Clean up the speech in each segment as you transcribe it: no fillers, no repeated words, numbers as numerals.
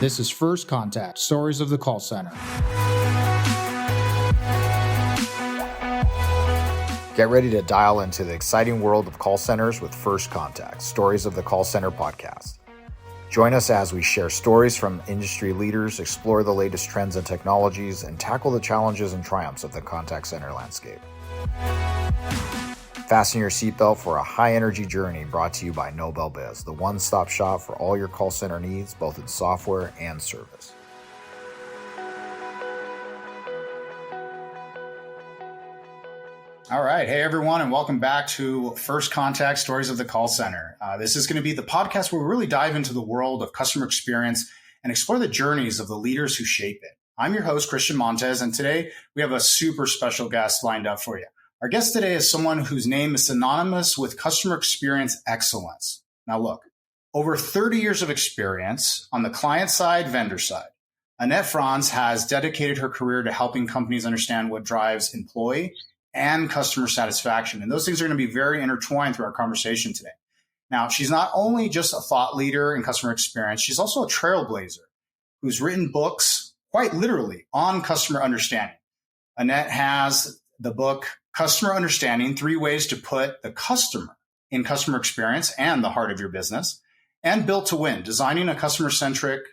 This is First Contact, Stories of the Call Center. Get ready to dial into the exciting world of call centers with First Contact, Stories of the Call Center podcast. Join us as we share stories from industry leaders, explore the latest trends and technologies, and tackle the challenges and triumphs of the contact center landscape. Fasten your seatbelt for a high-energy journey brought to you by Nobel Biz, the one-stop shop for all your call center needs, both in software and service. All right. Hey, everyone, and welcome back to First Contact, Stories of the Call Center. This is going to be the podcast where we really dive into the world of customer experience and explore the journeys of the leaders who shape it. I'm your host, Christian Montes, and today we have a super special guest lined up for you. Our guest today is someone whose name is synonymous with customer experience excellence. Now, look, over 30 years of experience on the client side, vendor side, Annette Franz has dedicated her career to helping companies understand what drives employee and customer satisfaction. And those things are going to be very intertwined through our conversation today. Now, she's not only just a thought leader in customer experience, she's also a trailblazer who's written books, quite literally, on customer understanding. Annette has the book, Customer Understanding, 3 Ways to Put the Customer in Customer Experience and the Heart of Your Business, and Built to Win, Designing a Customer-Centric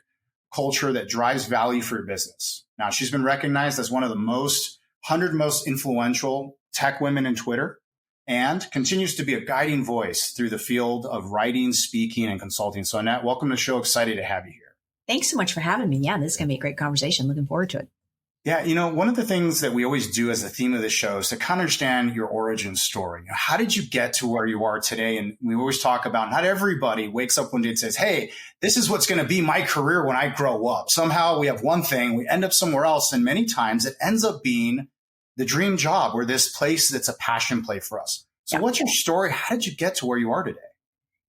Culture that Drives Value for Your Business. Now, she's been recognized as one of the 100 most influential tech women in Twitter and continues to be a guiding voice through the field of writing, speaking, and consulting. So, Annette, welcome to the show. Excited to have you here. Thanks so much for having me. Yeah, this is going to be a great conversation. Looking forward to it. Yeah, one of the things that we always do as the theme of the show is to kind of understand your origin story. How did you get to where you are today? And we always talk about not everybody wakes up one day and says, hey, this is what's going to be my career when I grow up. Somehow we have one thing, we end up somewhere else. And many times it ends up being the dream job or this place that's a passion play for us. So What's your story? How did you get to where you are today?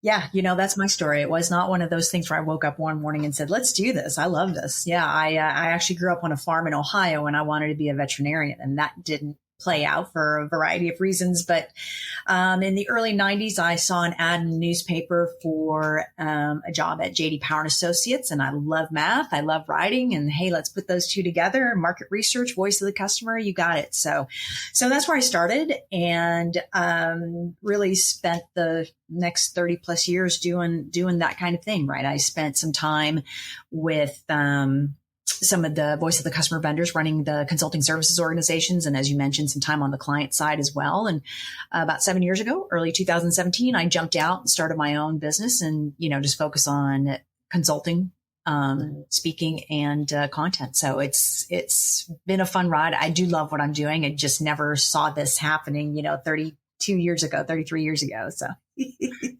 Yeah, that's my story. It was not one of those things where I woke up one morning and said, let's do this. I love this. Yeah, I actually grew up on a farm in Ohio and I wanted to be a veterinarian, and that didn't play out for a variety of reasons. But in the early 90s, I saw an ad in the newspaper for a job at J.D. Power and Associates. And I love math. I love writing. And hey, let's put those two together. Market research, voice of the customer. You got it. So that's where I started, and really spent the next 30 plus years doing that kind of thing. Right. I spent some time with some of the voice of the customer vendors running the consulting services organizations. And as you mentioned, some time on the client side as well. And about 7 years ago, early 2017, I jumped out and started my own business and, just focus on consulting, speaking and content. So it's been a fun ride. I do love what I'm doing. I just never saw this happening, 32 years ago, 33 years ago. So,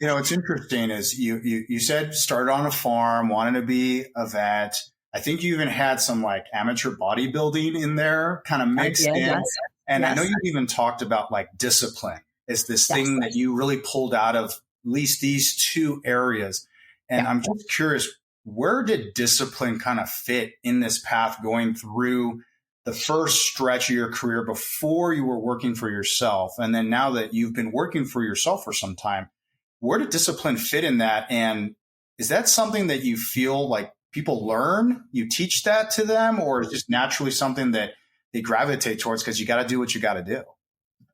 what's interesting is you said started on a farm, wanted to be a vet. I think you even had some like amateur bodybuilding in there kind of mixed in. Yes. And yes. I know you even talked about like discipline is this thing that you really pulled out of at least these 2 areas. And I'm just curious, where did discipline kind of fit in this path going through the first stretch of your career before you were working for yourself? And then now that you've been working for yourself for some time, where did discipline fit in that? And is that something that you feel like people learn, you teach that to them, or is it just naturally something that they gravitate towards because you got to do what you got to do?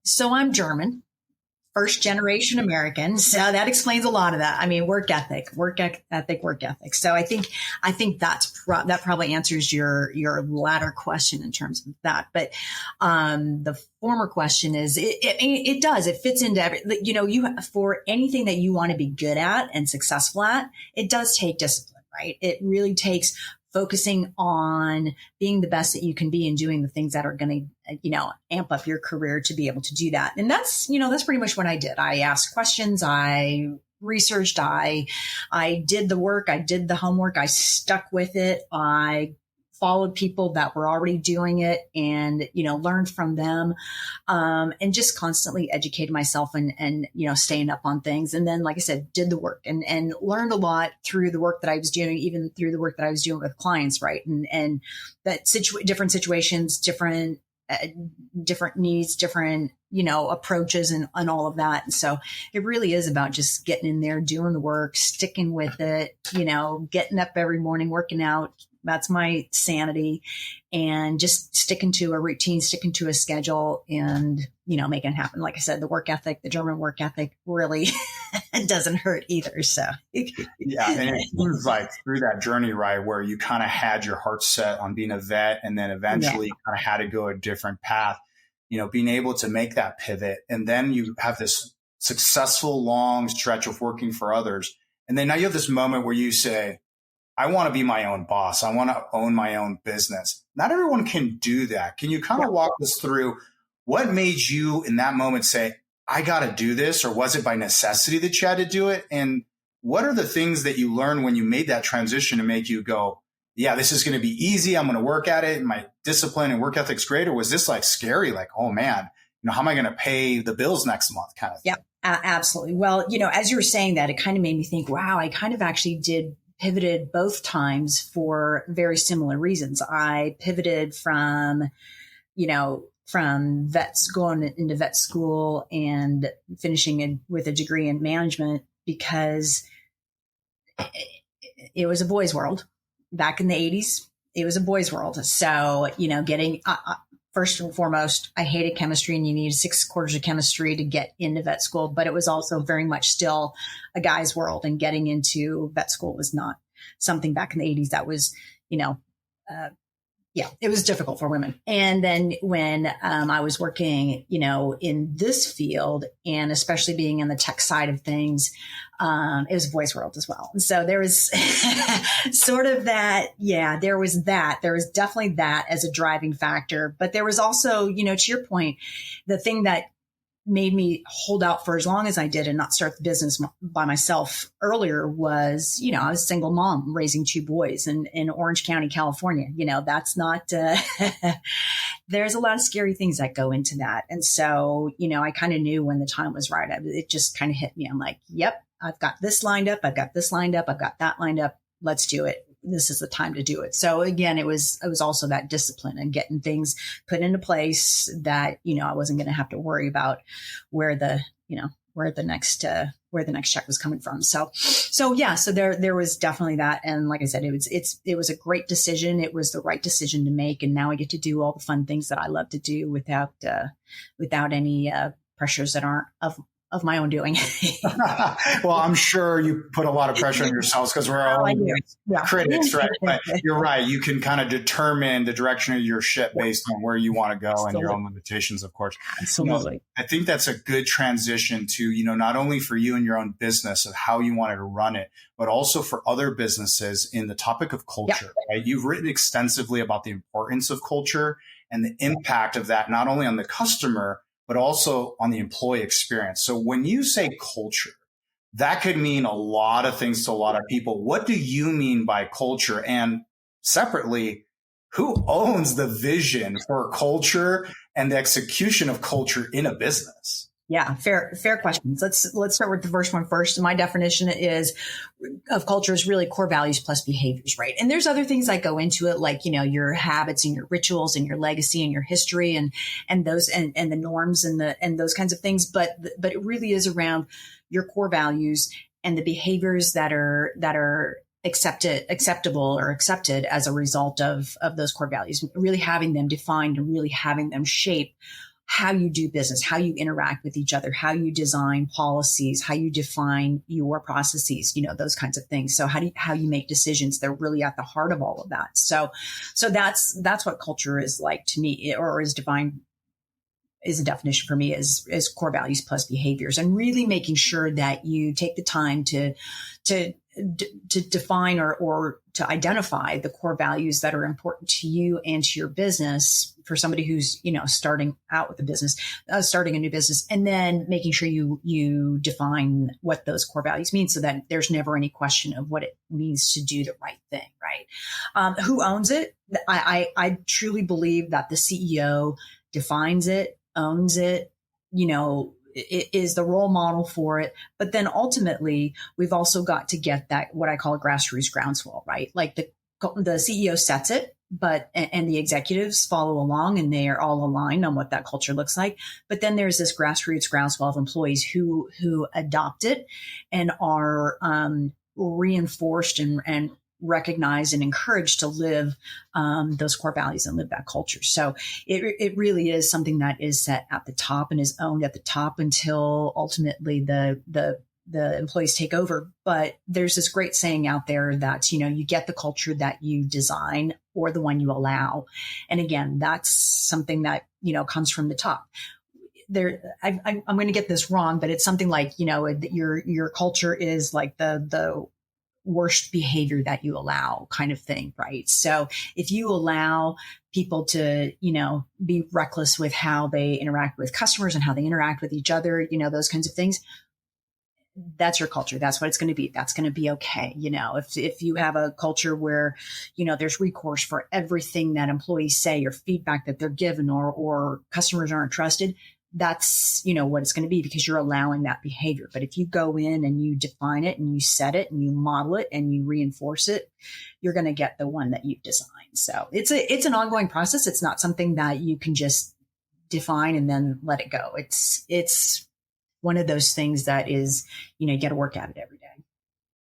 So I'm German, first generation American. So that explains a lot of that. I mean, work ethic. So I think that probably answers your latter question in terms of that. But the former question is, it does. It fits into for anything that you want to be good at and successful at, it does take discipline. Right. It really takes focusing on being the best that you can be and doing the things that are going to, amp up your career to be able to do that. And that's pretty much what I did. I asked questions. I researched. I did the work. I did the homework. I stuck with it. I followed people that were already doing it and, learned from them, and just constantly educated myself and, staying up on things. And then, like I said, did the work and learned a lot through the work that I was doing, even through the work that I was doing with clients. Right. And that different situations, different different needs, different, approaches and all of that. And so it really is about just getting in there, doing the work, sticking with it, getting up every morning, working out. That's my sanity, and just sticking to a routine, sticking to a schedule, and, making it happen. Like I said, the work ethic, the German work ethic really it doesn't hurt either. So yeah. And it seems like through that journey, right, where you kind of had your heart set on being a vet and then eventually kind of had to go a different path, being able to make that pivot. And then you have this successful long stretch of working for others. And then now you have this moment where you say, I want to be my own boss. I want to own my own business. Not everyone can do that. Can you kind of walk us through what made you in that moment say, I got to do this? Or was it by necessity that you had to do it? And what are the things that you learned when you made that transition to make you go, yeah, this is going to be easy. I'm going to work at it. And my discipline and work ethic's great. Or was this like scary? Like, oh man, how am I going to pay the bills next month kind of thing? Yeah, absolutely. Well, as you were saying that, it kind of made me think, wow, I kind of actually pivoted both times for very similar reasons. I pivoted from vets going into vet school and finishing with a degree in management because it was a boys' world back in the 80s. It was a boys' world. So, getting, first and foremost, I hated chemistry, and you needed 6 quarters of chemistry to get into vet school, but it was also very much still a guy's world, and getting into vet school was not something back in the 80s that was, it was difficult for women. And then when I was working, in this field, and especially being in the tech side of things, it was a boys' world as well. And so there was sort of that. Yeah, there was that. There was definitely that as a driving factor. But there was also, to your point, the thing that made me hold out for as long as I did and not start the business by myself earlier was, I was a single mom raising 2 boys in Orange County, California. That's not, there's a lot of scary things that go into that. And so, I kind of knew when the time was right. It just kind of hit me. I'm like, yep, I've got this lined up. I've got this lined up. I've got that lined up. Let's do it. This is the time to do it. So again, it was also that discipline and getting things put into place that, I wasn't going to have to worry about where the next check was coming from. So there was definitely that. And like I said, it was a great decision. It was the right decision to make. And now I get to do all the fun things that I love to do without any pressures that aren't of my own doing. Well, I'm sure you put a lot of pressure on yourselves because we're our own critics, right? But you're right. You can kind of determine the direction of your ship based on where you want to go. Absolutely. And your own limitations, of course. Absolutely. I think that's a good transition to, not only for you and your own business of how you wanted to run it, but also for other businesses in the topic of culture, right? You've written extensively about the importance of culture and the impact of that, not only on the customer, but also on the employee experience. So when you say culture, that could mean a lot of things to a lot of people. What do you mean by culture? And separately, who owns the vision for culture and the execution of culture in a business? Yeah, fair questions. Let's start with the first one first. My definition of culture is really core values plus behaviors, right? And there's other things that go into it, like, your habits and your rituals and your legacy and your history and those and the norms and those kinds of things. But it really is around your core values and the behaviors that are acceptable or accepted as a result of those core values, really having them defined and really having them shape how you do business, how you interact with each other, how you design policies, how you define your processes, those kinds of things. So how you make decisions, they're really at the heart of all of that. So that's what culture is like to me, or is defined, is a definition for me is core values plus behaviors, and really making sure that you take the time to define or to identify the core values that are important to you and to your business for somebody who's, starting out with a business, starting a new business, and then making sure you define what those core values mean so that there's never any question of what it means to do the right thing, right? Who owns it? I truly believe that the CEO defines it, owns it, it is the role model for it. But then ultimately, we've also got to get that, what I call a grassroots groundswell, right? Like the CEO sets it, and the executives follow along and they are all aligned on what that culture looks like. But then there's this grassroots groundswell of employees who adopt it and are reinforced and recognized and encouraged to live those core values and live that culture. So it really is something that is set at the top and is owned at the top until ultimately the employees take over. But there's this great saying out there that, you get the culture that you design or the one you allow. And again, that's something that, comes from the top. I'm going to get this wrong, but it's something like, your culture is like the worst behavior that you allow kind of thing, right? So if you allow people to, be reckless with how they interact with customers and how they interact with each other, those kinds of things, that's your culture. That's what it's going to be. That's going to be okay. If you have a culture where, there's recourse for everything that employees say or feedback that they're given or customers aren't trusted, that's, what it's going to be because you're allowing that behavior. But if you go in and you define it and you set it and you model it and you reinforce it, you're going to get the one that you've designed. So it's an ongoing process. It's not something that you can just define and then let it go. It's one of those things that is, you got to work at it every day.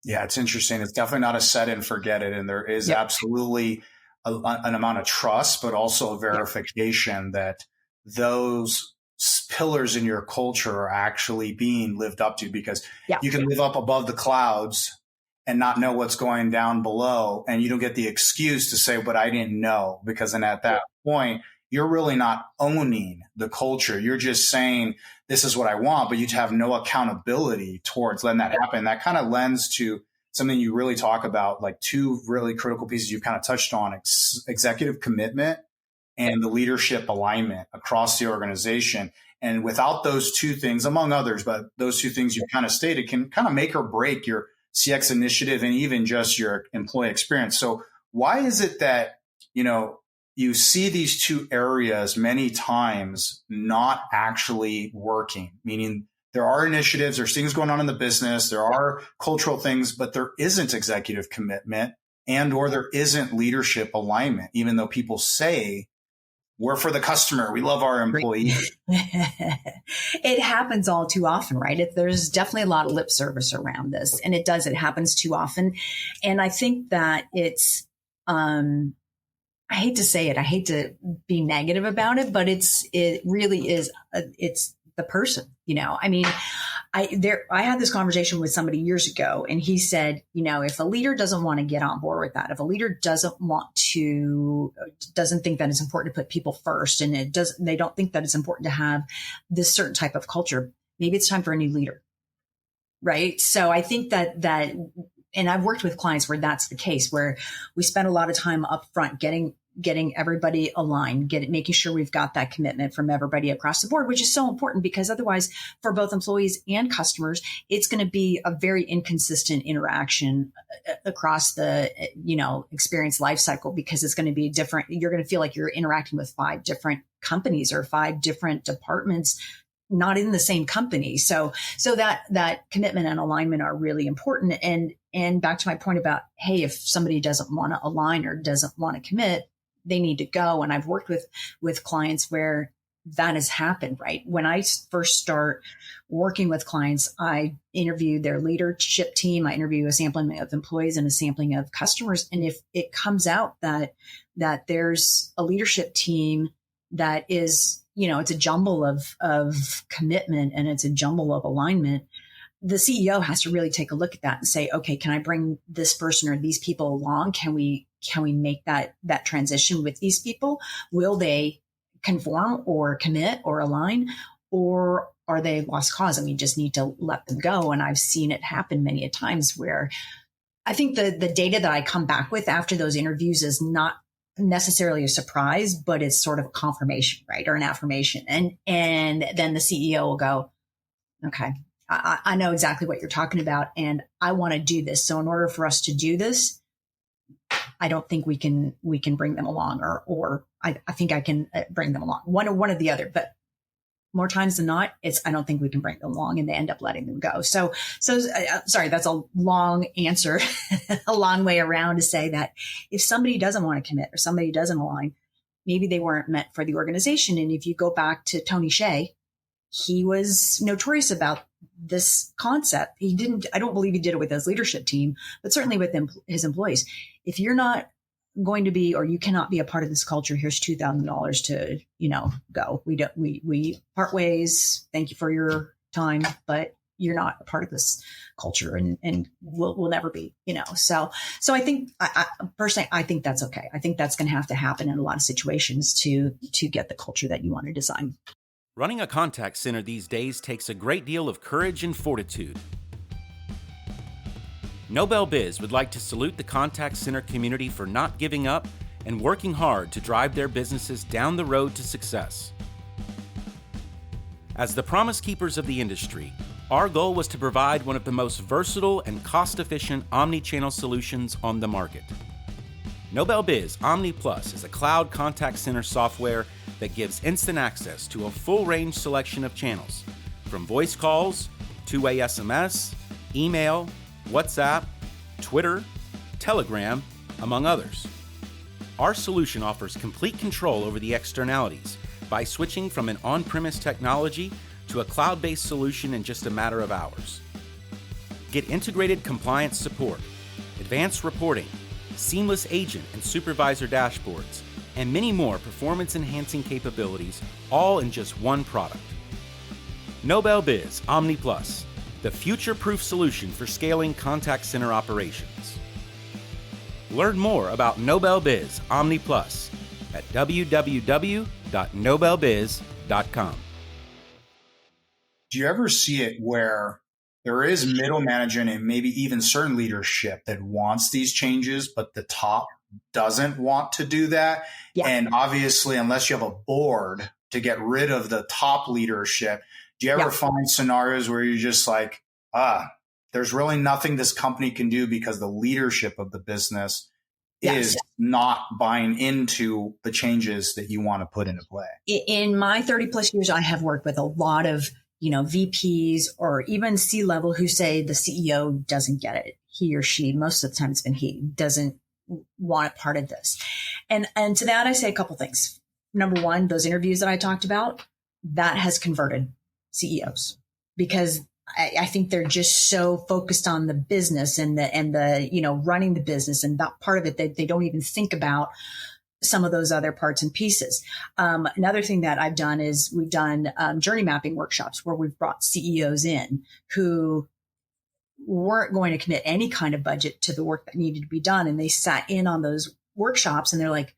Yeah, it's interesting. It's definitely not a set and forget it. And there is absolutely an amount of trust, but also a verification that those pillars in your culture are actually being lived up to, because you can live up above the clouds and not know what's going down below. And you don't get the excuse to say, but I didn't know, because then at that point, you're really not owning the culture. You're just saying, this is what I want, but you have no accountability towards letting that happen. That kind of lends to something you really talk about, like two really critical pieces you've kind of touched on, executive commitment and the leadership alignment across the organization. And without those two things, among others, but those two things you kind of stated can kind of make or break your CX initiative and even just your employee experience. So why is it that, you see these two areas many times not actually working, meaning there are initiatives, there's things going on in the business, there are cultural things, but there isn't executive commitment or there isn't leadership alignment, even though people say, we're for the customer, we love our employees. It happens all too often, right? There's definitely a lot of lip service around this, and it happens too often. And I think that it's, I hate to say it. I hate to be negative about it, but it really is. It's the person, I mean, I had this conversation with somebody years ago, and he said, if a leader doesn't want to get on board with that, if a leader doesn't think that it's important to put people first, and they don't think that it's important to have this certain type of culture, maybe it's time for a new leader. Right. So I think that, and I've worked with clients where that's the case, where we spend a lot of time up front getting everybody aligned, making sure we've got that commitment from everybody across the board, which is so important, because otherwise for both employees and customers, it's going to be a very inconsistent interaction across the, experience life cycle, because it's going to be different. You're going to feel like you're interacting with 5 different companies or 5 different departments, not in the same company. So that commitment and alignment are really important. And back to my point about, hey, if somebody doesn't want to align or doesn't want to commit, they need to go. And I've worked with clients where that has happened, right? When I first start working with clients, I interview their leadership team. I interview a sampling of employees and a sampling of customers. And if it comes out that there's a leadership team that is, it's a jumble of commitment and it's a jumble of alignment, the CEO has to really take a look at that and say, okay, can I bring this person or these people along? Can we make that transition with these people? Will they conform or commit or align, or are they lost cause and we just need to let them go? And I've seen it happen many a times where I think the data that I come back with after those interviews is not necessarily a surprise, but it's sort of a confirmation, right? Or an affirmation. And then the CEO will go, okay, I know exactly what you're talking about, and I want to do this. So in order for us to do this, I don't think we can bring them along, or I think I can bring them along, one or the other. But more times than not, I don't think we can bring them along, and they end up letting them go. So sorry, that's a long answer, a long way around to say that if somebody doesn't want to commit or somebody doesn't align, maybe they weren't meant for the organization. And if you go back to Tony Hsieh, he was notorious about this concept. I don't believe he did it with his leadership team, but certainly with his employees. If you're not going to be, or you cannot be a part of this culture, here's $2,000 to, go. We part ways. Thank you for your time, but you're not a part of this culture, and will never be, So I think, personally, I think that's okay. I think that's going to have to happen in a lot of situations to get the culture that you want to design. Running a contact center these days takes a great deal of courage and fortitude. Nobel Biz would like to salute the contact center community for not giving up and working hard to drive their businesses down the road to success. As the promise keepers of the industry, our goal was to provide one of the most versatile and cost-efficient omni-channel solutions on the market. Nobel Biz Omni Plus is a cloud contact center software that gives instant access to a full range selection of channels, from voice calls, two-way SMS, email, WhatsApp, Twitter, Telegram, among others. Our solution offers complete control over the externalities by switching from an on-premise technology to a cloud-based solution in just a matter of hours. Get integrated compliance support, advanced reporting, seamless agent and supervisor dashboards, and many more performance-enhancing capabilities, all in just one product. Nobel Biz Omni Plus, the future-proof solution for scaling contact center operations. Learn more about Nobel Biz Omni Plus at www.nobelbiz.com. Do you ever see it where there is middle management and maybe even certain leadership that wants these changes, but the top doesn't want to do that? Yeah. And obviously, unless you have a board to get rid of the top leadership, do you ever find scenarios where you're just like, there's really nothing this company can do because the leadership of the business is not buying into the changes that you want to put into play? In my 30 plus years, I have worked with a lot of, VPs or even C-level who say the CEO doesn't get it. He or she, most of the time it's been he, doesn't want a part of this. And to that, I say a couple things. Number one, those interviews that I talked about, that has converted CEOs because I think they're just so focused on the business and the running the business and that part of it that they don't even think about some of those other parts and pieces. Another thing that I've done is we've done journey mapping workshops where we've brought CEOs in who weren't going to commit any kind of budget to the work that needed to be done. And they sat in on those workshops and they're like,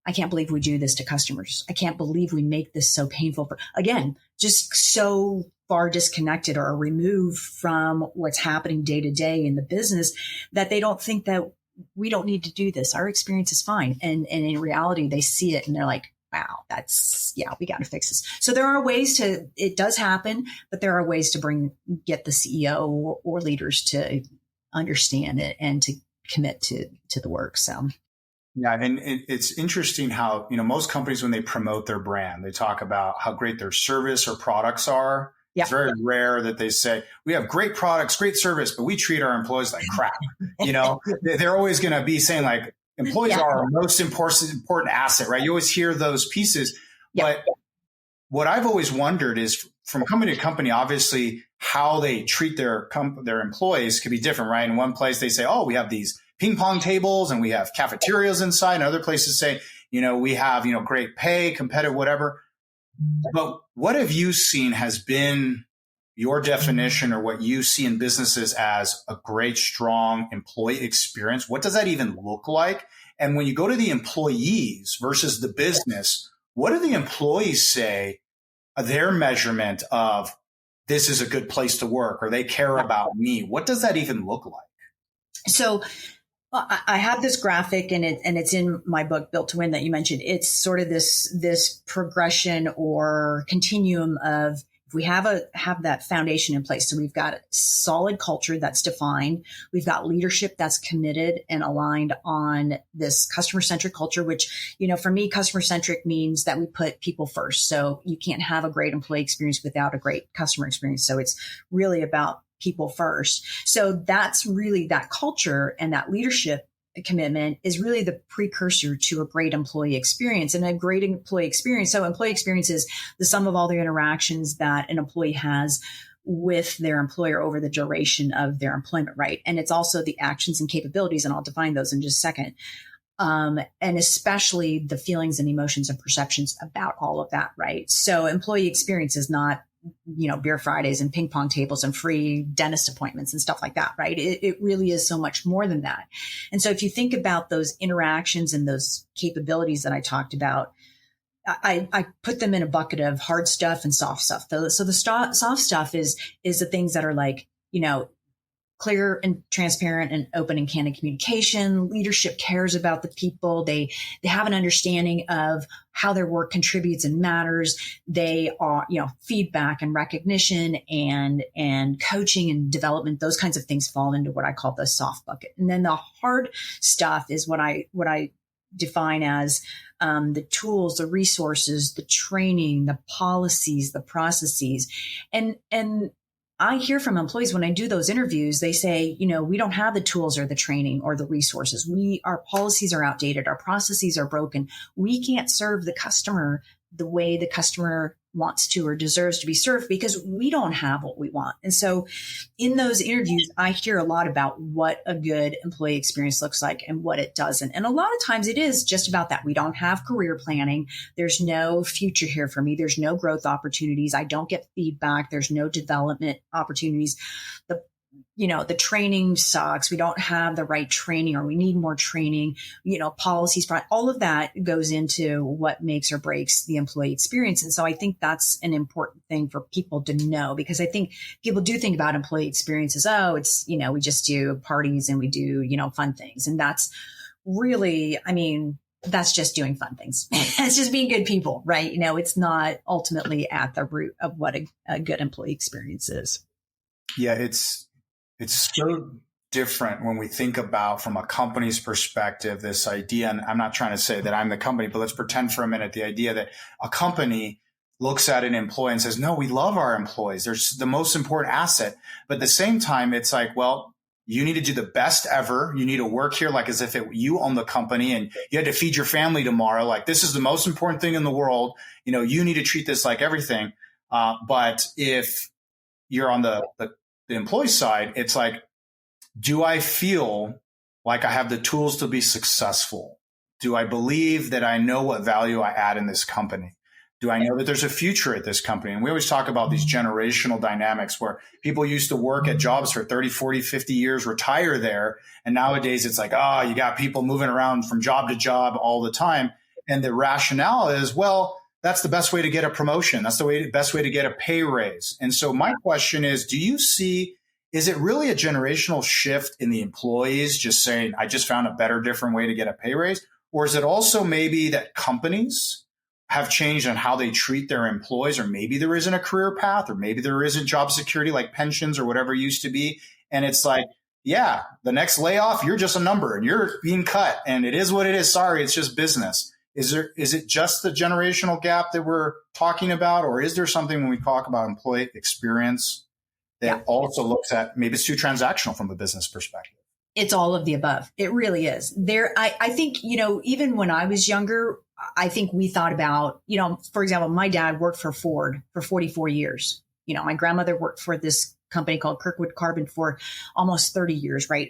I can't believe we do this to customers. I can't believe we make this so painful. Again, just so far disconnected or removed from what's happening day to day in the business that they don't think that we don't need to do this. Our experience is fine. And in reality, they see it and they're like, wow, we got to fix this. So there are ways it does happen, but there are ways to get the CEO or leaders to understand it and to commit to the work. So. Yeah. And it's interesting how, most companies, when they promote their brand, they talk about how great their service or products are. Yeah. It's very rare that they say, we have great products, great service, but we treat our employees like crap. They're always going to be saying like employees are our most important asset, right? You always hear those pieces. Yeah. But what I've always wondered is from company to company, obviously how they treat their employees could be different, right? In one place they say, oh, we have these ping pong tables and we have cafeterias inside, and other places say, we have, great pay, competitive, whatever. But what have you seen has been your definition or what you see in businesses as a great, strong employee experience? What does that even look like? And when you go to the employees versus the business, what do the employees say their measurement of this is a good place to work or they care about me? What does that even look like? So I have this graphic and it's in my book, Built to Win, that you mentioned. It's sort of this progression or continuum of if we have that foundation in place, so we've got a solid culture that's defined, we've got leadership that's committed and aligned on this customer-centric culture, which, for me, customer-centric means that we put people first. So you can't have a great employee experience without a great customer experience. So it's really about people first. So that's really that culture, and that leadership commitment is really the precursor to a great employee experience. And a great employee experience. So employee experience is the sum of all the interactions that an employee has with their employer over the duration of their employment, right? And it's also the actions and capabilities, and I'll define those in just a second. And especially the feelings and emotions and perceptions about all of that, right? So employee experience is not, beer Fridays and ping pong tables and free dentist appointments and stuff like that, right? It really is so much more than that. And so if you think about those interactions and those capabilities that I talked about, I put them in a bucket of hard stuff and soft stuff. So the soft stuff is the things that are like, clear and transparent and open and candid communication. Leadership cares about the people. They have an understanding of how their work contributes and matters. They are, feedback and recognition and coaching and development. Those kinds of things fall into what I call the soft bucket. And then the hard stuff is what I define as the tools, the resources, the training, the policies, the processes. And I hear from employees when I do those interviews, they say, we don't have the tools or the training or the resources. Our policies are outdated. Our processes are broken. We can't serve the customer the way the customer wants to or deserves to be served because we don't have what we want. And so in those interviews, I hear a lot about what a good employee experience looks like and what it doesn't. And a lot of times it is just about that. We don't have career planning. There's no future here for me. There's no growth opportunities. I don't get feedback. There's no development opportunities. The training sucks. We don't have the right training, or we need more training, policies, all of that goes into what makes or breaks the employee experience. And so I think that's an important thing for people to know, because I think people do think about employee experiences. Oh, it's, we just do parties and we do, fun things. And that's really, that's just doing fun things. It's just being good people, right? It's not ultimately at the root of what a good employee experience is. Yeah, it's so different when we think about, from a company's perspective, this idea, and I'm not trying to say that I'm the company, but let's pretend for a minute the idea that a company looks at an employee and says, no, we love our employees. They're the most important asset. But at the same time, it's like, well, you need to do the best ever. You need to work here like as if you own the company and you had to feed your family tomorrow. Like, this is the most important thing in the world. You need to treat this like everything. But if you're on the employee side, it's like, do I feel like I have the tools to be successful? Do I believe that I know what value I add in this company? Do I know that there's a future at this company? And we always talk about these generational dynamics where people used to work at jobs for 30, 40, 50 years, retire there. And nowadays it's like, you got people moving around from job to job all the time. And the rationale is, well, that's the best way to get a promotion. That's the best way to get a pay raise. And so my question is, do you see, is it really a generational shift in the employees just saying, I just found a better, different way to get a pay raise? Or is it also maybe that companies have changed on how they treat their employees, or maybe there isn't a career path, or maybe there isn't job security like pensions or whatever it used to be. And it's like, yeah, the next layoff, you're just a number and you're being cut and it is what it is. Sorry, it's just business. Is it just the generational gap that we're talking about, or is there something when we talk about employee experience that also looks at, maybe it's too transactional from a business perspective? It's all of the above. It really is. I think, even when I was younger, I think we thought about, for example, my dad worked for Ford for 44 years. My grandmother worked for this company called Kirkwood Carbon for almost 30 years, right?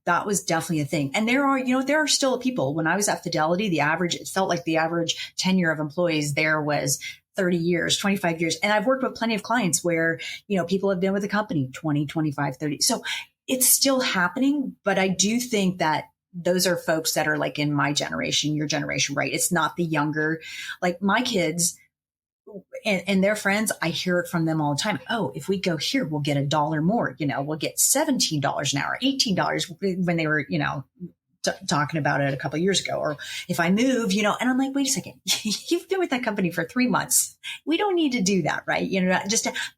That was definitely a thing. And there are still people. When I was at Fidelity, it felt like the average tenure of employees there was 30 years, 25 years. And I've worked with plenty of clients where, people have been with the company 20, 25, 30. So it's still happening. But I do think that those are folks that are like in my generation, your generation, right? It's not the younger, like my kids and their friends. I hear it from them all the time. Oh, if we go here, we'll get $1 more, we'll get $17 an hour, $18 when they were, talking about it a couple of years ago. Or if I move, and I'm like, wait a second, you've been with that company for 3 months. We don't need to do that, right?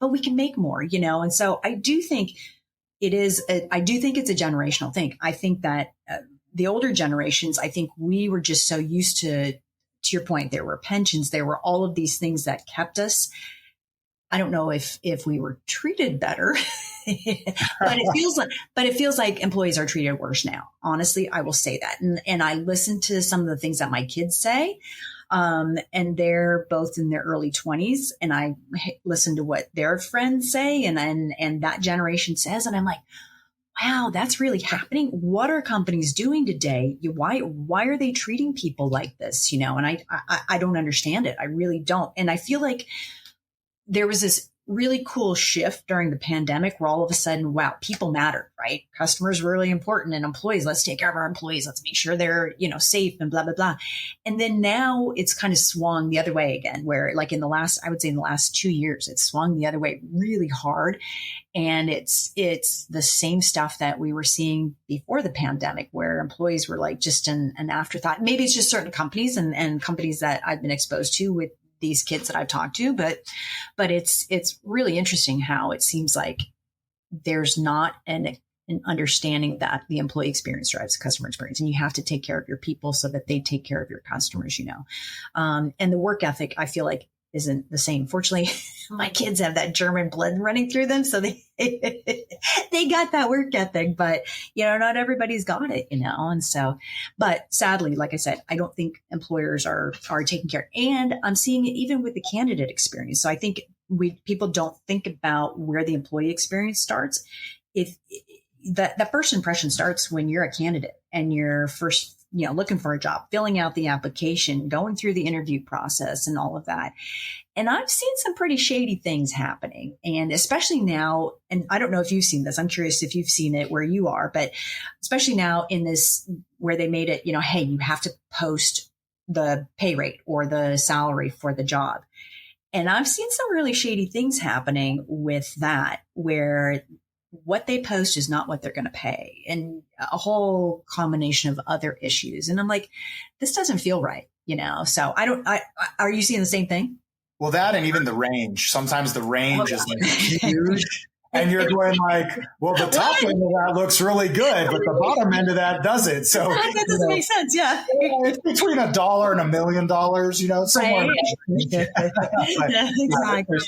But we can make more, And so I do think it's a generational thing. I think that the older generations, I think we were just so used to your point, there were pensions, there were all of these things that kept us. I don't know if we were treated better, but it feels like employees are treated worse now. Honestly, I will say that. And I listen to some of the things that my kids say. And they're both in their early 20s, and I listen to what their friends say and that generation says. And I'm like, wow, that's really happening. What are companies doing today? Why are they treating people like this? And I don't understand it. I really don't. And I feel like there was this really cool shift during the pandemic where all of a sudden, wow, people matter, right? Customers were really important, and employees, let's take care of our employees. Let's make sure they're, safe and blah, blah, blah. And then now it's kind of swung the other way again, where like in the last 2 years, it's swung the other way really hard. And it's the same stuff that we were seeing before the pandemic, where employees were like just an afterthought. Maybe it's just certain companies and companies that I've been exposed to with these kids that I've talked to, but it's really interesting how it seems like there's not an understanding that the employee experience drives the customer experience, and you have to take care of your people so that they take care of your customers, and the work ethic, I feel like, isn't the same. Fortunately, my kids have that German blood running through them, so they got that work ethic, but not everybody's got it, and so, but sadly, like I said, I don't think employers are taking care, and I'm seeing it even with the candidate experience. So I think people don't think about where the employee experience starts. If the first impression starts when you're a candidate and you're first looking for a job, filling out the application, going through the interview process and all of that. And I've seen some pretty shady things happening. And especially now, and I don't know if you've seen this, I'm curious if you've seen it where you are, but especially now in this, where they made it, hey, you have to post the pay rate or the salary for the job. And I've seen some really shady things happening with that, where what they post is not what they're going to pay, and a whole combination of other issues. And I'm like, this doesn't feel right, So are you seeing the same thing? Well, that, and even the range. Sometimes the range is like huge, and you're going like, well, the top end of that looks really good, but the bottom end of that doesn't. So that doesn't make sense. Yeah. It's between $1 and $1 million, somewhere. Right. Exactly.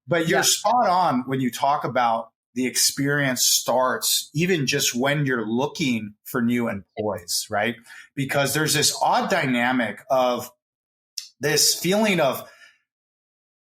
But you're spot on when you talk about the experience starts even just when you're looking for new employees, right? Because there's this odd dynamic of this feeling of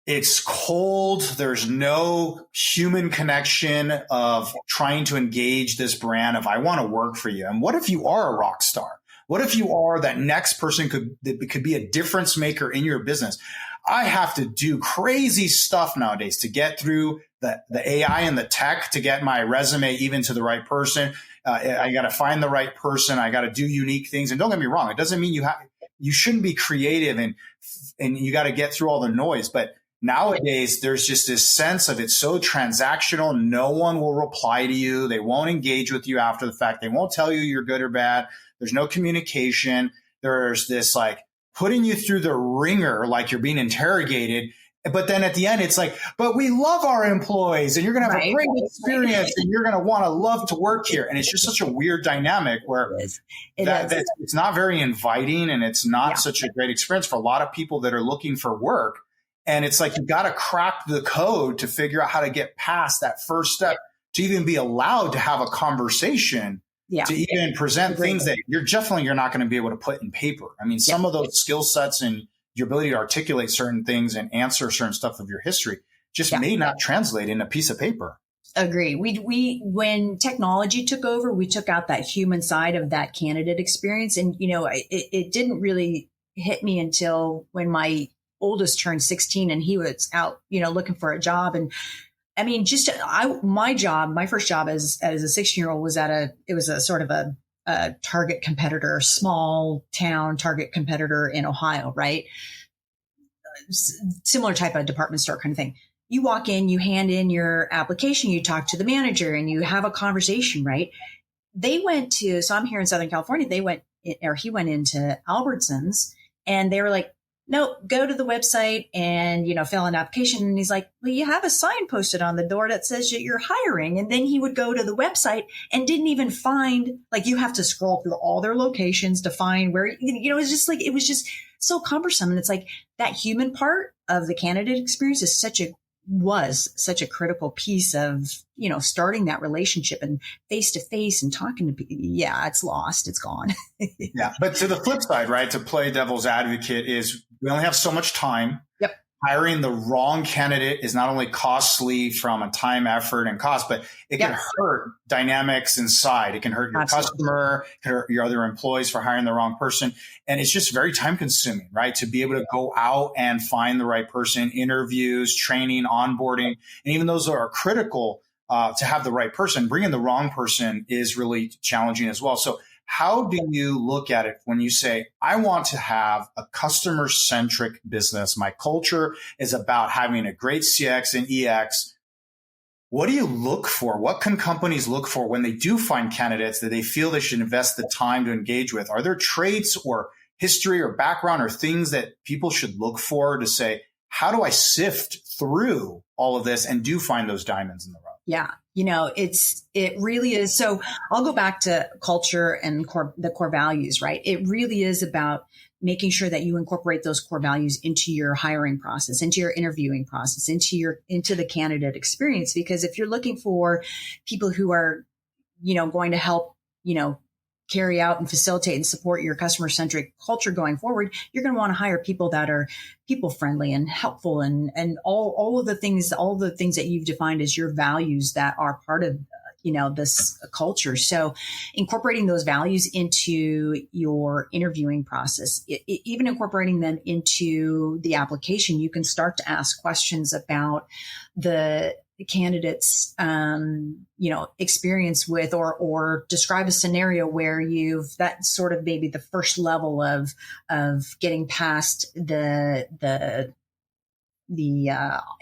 it's cold. There's no human connection of trying to engage this brand of, I want to work for you. And what if you are a rock star? What if you are that next person that could be a difference maker in your business? I have to do crazy stuff nowadays to get through the AI and the tech to get my resume even to the right person. I got to find the right person. I got to do unique things. And don't get me wrong, it doesn't mean you shouldn't be creative and you got to get through all the noise. But nowadays, there's just this sense of it's so transactional. No one will reply to you. They won't engage with you after the fact. They won't tell you you're good or bad. There's no communication. There's this like putting you through the ringer like you're being interrogated. But then at the end, it's like, but we love our employees and you're going to have a great experience and you're going to want to love to work here. And it's just such a weird dynamic where it's not very inviting and it's not such a great experience for a lot of people that are looking for work. And it's like, you got to crack the code to figure out how to get past that first step to even be allowed to have a conversation, to even present things that you're not going to be able to put in paper. I mean, some of those skill sets and your ability to articulate certain things and answer certain stuff of your history just may not translate in a piece of paper. Agree. We when technology took over, we took out that human side of that candidate experience. And, it didn't really hit me until when my oldest turned 16 and he was out, looking for a job. And I mean, my first job as a 16-year-old was it was a sort of a Target competitor, small town Target competitor in Ohio, right? Similar type of department store kind of thing. You walk in, you hand in your application, you talk to the manager and you have a conversation, right? they went to, so I'm here in Southern California. He went into Albertsons, and they were like, no, go to the website and, fill an application. And he's like, well, you have a sign posted on the door that says that you're hiring. And then he would go to the website and didn't even find, like, you have to scroll through all their locations to find where, it was just so cumbersome. And it's like that human part of the candidate experience was such a critical piece of, starting that relationship and face to face and talking to people. Yeah, it's lost. It's gone. Yeah. But to the flip side, right, to play devil's advocate is we only have so much time. Yep. Hiring the wrong candidate is not only costly from a time, effort, and cost, but it can hurt dynamics inside. It can hurt your customer, it can hurt your other employees for hiring the wrong person. And it's just very time consuming, right? To be able to go out and find the right person, interviews, training, onboarding, and even those that are critical to have the right person, bringing the wrong person is really challenging as well. So how do you look at it when you say, I want to have a customer-centric business? My culture is about having a great CX and EX. What do you look for? What can companies look for when they do find candidates that they feel they should invest the time to engage with? Are there traits or history or background or things that people should look for to say, how do I sift through all of this and do find those diamonds in the rough? Yeah. It really is. So I'll go back to culture and the core values, right? It really is about making sure that you incorporate those core values into your hiring process, into your interviewing process, into the candidate experience. Because if you're looking for people who are, going to help, carry out and facilitate and support your customer-centric culture going forward, you're going to want to hire people that are people-friendly and helpful and all the things that you've defined as your values that are part of, this culture. So incorporating those values into your interviewing process, even incorporating them into the application, you can start to ask questions about the candidates, experience with, or describe a scenario where that's sort of maybe the first level of getting past the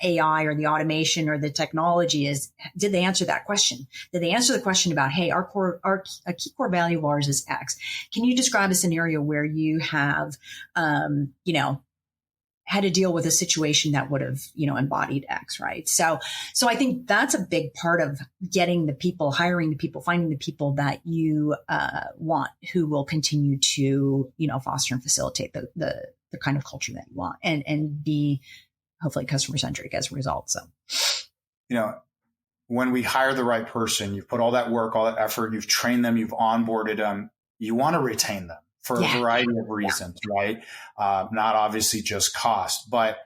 AI or the automation or the technology is, did they answer that question? Did they answer the question about, hey, a key core value of ours is X. Can you describe a scenario where you have, had to deal with a situation that would have, embodied X, right? So I think that's a big part of getting the people, hiring the people, finding the people that you want, who will continue to, foster and facilitate the kind of culture that you want and be hopefully customer-centric as a result. So, when we hire the right person, you've put all that work, all that effort, you've trained them, you've onboarded them, you want to retain them for a variety of reasons, right? Not obviously just cost, but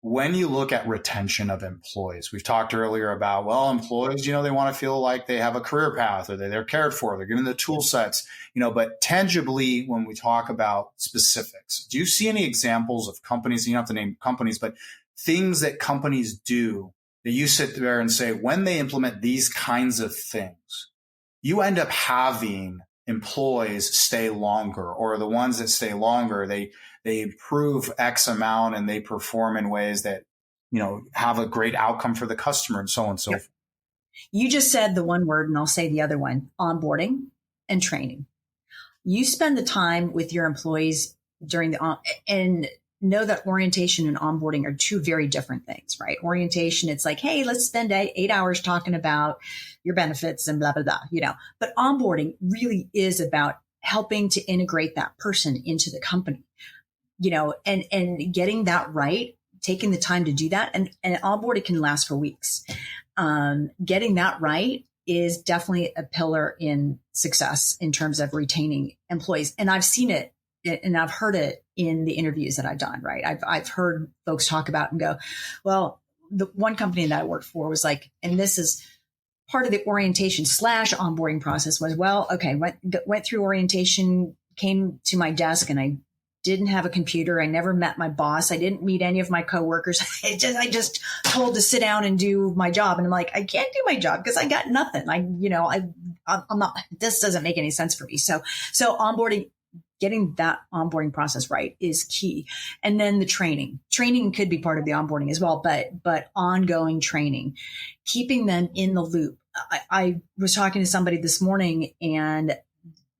when you look at retention of employees, we've talked earlier about, employees, they want to feel like they have a career path or they're cared for, they're given the tool sets, but tangibly, when we talk about specifics, do you see any examples of companies, you don't have to name companies, but things that companies do that you sit there and say, when they implement these kinds of things, you end up having employees stay longer, or the ones that stay longer, they improve X amount and they perform in ways that, have a great outcome for the customer and so on and so forth. You just said the one word and I'll say the other one, onboarding and training. You spend the time with your employees during and know that orientation and onboarding are two very different things, right? Orientation, it's like, hey, let's spend 8 hours talking about your benefits and blah, blah, blah, But onboarding really is about helping to integrate that person into the company, and getting that right, taking the time to do that. And onboarding can last for weeks. Getting that right is definitely a pillar in success in terms of retaining employees. And I've seen it and I've heard it in the interviews that I've done, right? I've heard folks talk about and go, well, the one company that I worked for was like, and this is part of the orientation / onboarding process was, okay, went through orientation, came to my desk and I didn't have a computer. I never met my boss. I didn't meet any of my coworkers. I just told to sit down and do my job. And I'm like, I can't do my job because I got nothing. I'm not, this doesn't make any sense for me. So onboarding, getting that onboarding process right is key. And then the training could be part of the onboarding as well, but ongoing training, keeping them in the loop I was talking to somebody this morning, and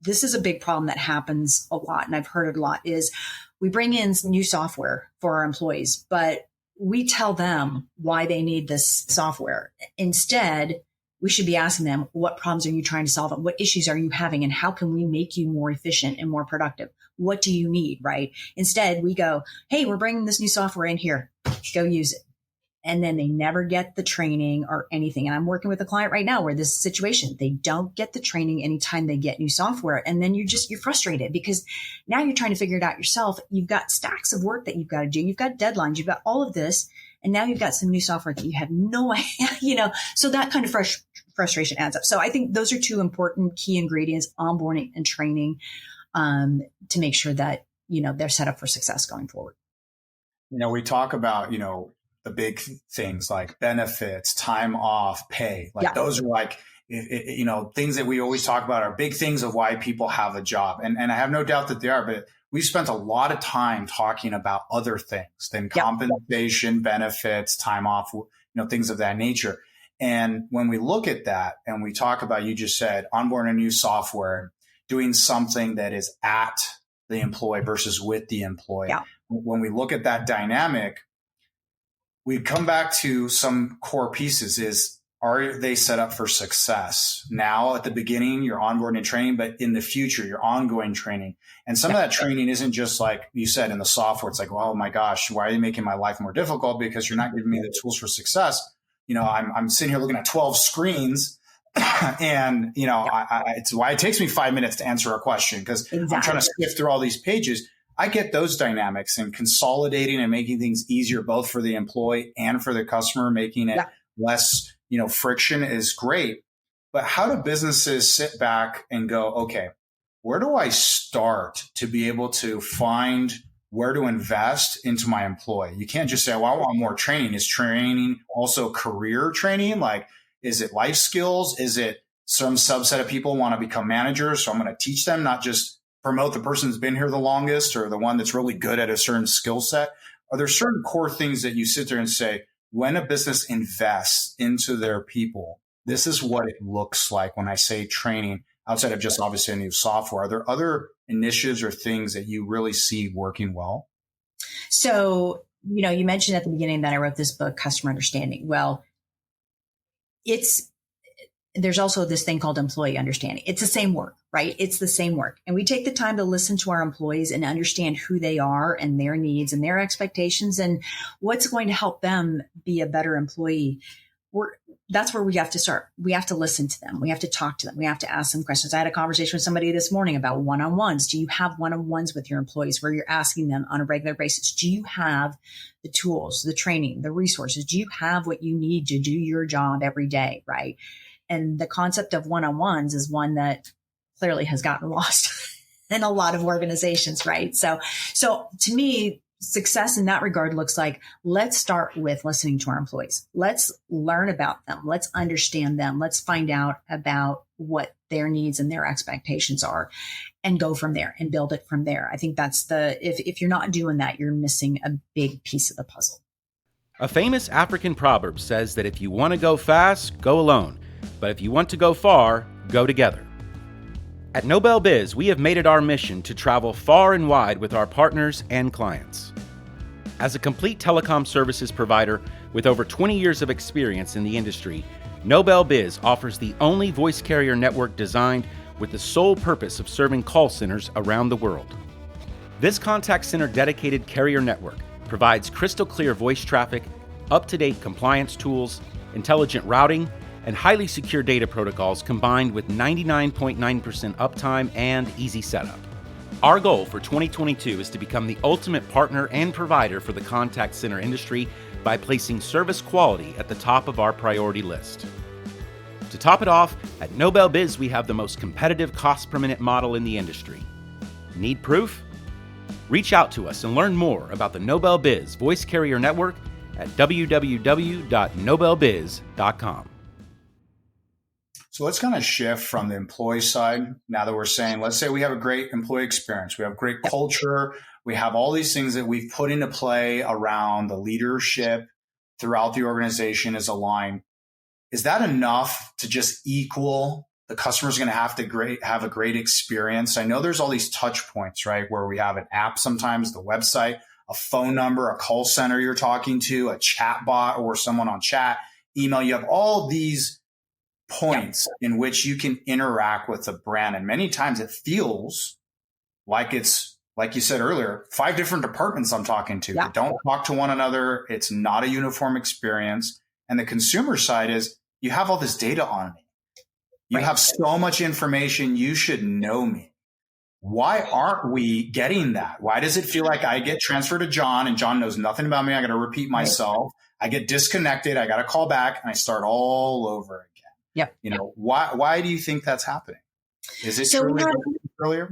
this is a big problem that happens a lot, and I've heard it a lot, is we bring in new software for our employees, but we tell them why they need this software. Instead, we should be asking them, what problems are you trying to solve? And what issues are you having? And how can we make you more efficient and more productive? What do you need, right? Instead, we go, hey, we're bringing this new software in here. Go use it. And then they never get the training or anything. And I'm working with a client right now where this situation, they don't get the training anytime they get new software. And then you're frustrated because now you're trying to figure it out yourself. You've got stacks of work that you've got to do. You've got deadlines. You've got all of this. And now you've got some new software that you have no idea, so that kind of frustration adds up. So I think those are two important key ingredients, onboarding and training, to make sure that, they're set up for success going forward. We talk about, the big things like benefits, time off, pay. Those are like, things that we always talk about are big things of why people have a job. And I have no doubt that they are, but we've spent a lot of time talking about other things than compensation, benefits, time off, things of that nature. And when we look at that and we talk about, you just said, onboarding a new software, doing something that is at the employee versus with the employee. Yeah. When we look at that dynamic, we come back to some core pieces are they set up for success? Now at the beginning, you're onboarding and training, but in the future, you're ongoing training. And some of that training isn't just like you said in the software. It's like, oh my gosh, why are you making my life more difficult? Because you're not giving me the tools for success. I'm sitting here looking at 12 screens and, it's why it takes me 5 minutes to answer a question because I'm trying to skip through all these pages. I get those dynamics and consolidating and making things easier, both for the employee and for the customer, making it less, friction is great. But how do businesses sit back and go, okay, where do I start to be able to find where to invest into my employee? You can't just say, well, I want more training. Is training also career training? Like, is it life skills? Is it some subset of people want to become managers? So I'm going to teach them, not just promote the person who's been here the longest or the one that's really good at a certain skill set? Are there certain core things that you sit there and say, when a business invests into their people, this is what it looks like when I say training, outside of just obviously a new software? Are there other initiatives or things that you really see working well? So, you mentioned at the beginning that I wrote this book, Customer Understanding. Well, there's also this thing called employee understanding. It's the same work, right? It's the same work. And we take the time to listen to our employees and understand who they are and their needs and their expectations and what's going to help them be a better employee. That's where we have to start. We have to listen to them. We have to talk to them. We have to ask them questions. I had a conversation with somebody this morning about one-on-ones. Do you have one-on-ones with your employees where you're asking them on a regular basis? Do you have the tools, the training, the resources? Do you have what you need to do your job every day, right? And the concept of one-on-ones is one that clearly has gotten lost in a lot of organizations, right? So to me, success in that regard looks like, let's start with listening to our employees. Let's learn about them. Let's understand them. Let's find out about what their needs and their expectations are and go from there and build it from there. I think that's if you're not doing that, you're missing a big piece of the puzzle. A famous African proverb says that if you want to go fast, go alone. But if you want to go far, go together. At Nobel Biz, we have made it our mission to travel far and wide with our partners and clients. As a complete telecom services provider with over 20 years of experience in the industry, Nobel Biz offers the only voice carrier network designed with the sole purpose of serving call centers around the world. This contact center dedicated carrier network provides crystal clear voice traffic, up-to-date compliance tools, intelligent routing, and highly secure data protocols combined with 99.9% uptime and easy setup. Our goal for 2022 is to become the ultimate partner and provider for the contact center industry by placing service quality at the top of our priority list. To top it off, at Nobel Biz, we have the most competitive cost per minute model in the industry. Need proof? Reach out to us and learn more about the Nobel Biz Voice Carrier Network at www.nobelbiz.com. So let's kind of shift from the employee side. Now that we're saying, let's say we have a great employee experience, we have great culture, we have all these things that we've put into play around the leadership throughout the organization is aligned. is that enough to just equal the customer's going to have a great experience? I know there's all these touch points, right? Where we have an app, sometimes the website, a phone number, a call center you're talking to, a chat bot or someone on chat, email. You have all these points in which you can interact with the brand. And many times it feels like it's, like you said earlier, 5 different departments I'm talking to. They don't talk to one another. It's not a uniform experience. And the consumer side is, you have all this data on me. You have so much information. You should know me. Why aren't we getting that? Why does it feel like I get transferred to John and John knows nothing about me? I got to repeat myself. I get disconnected. I got to call back and I start all over again. Yep. You know, why do you think that's happening? Is it truly earlier?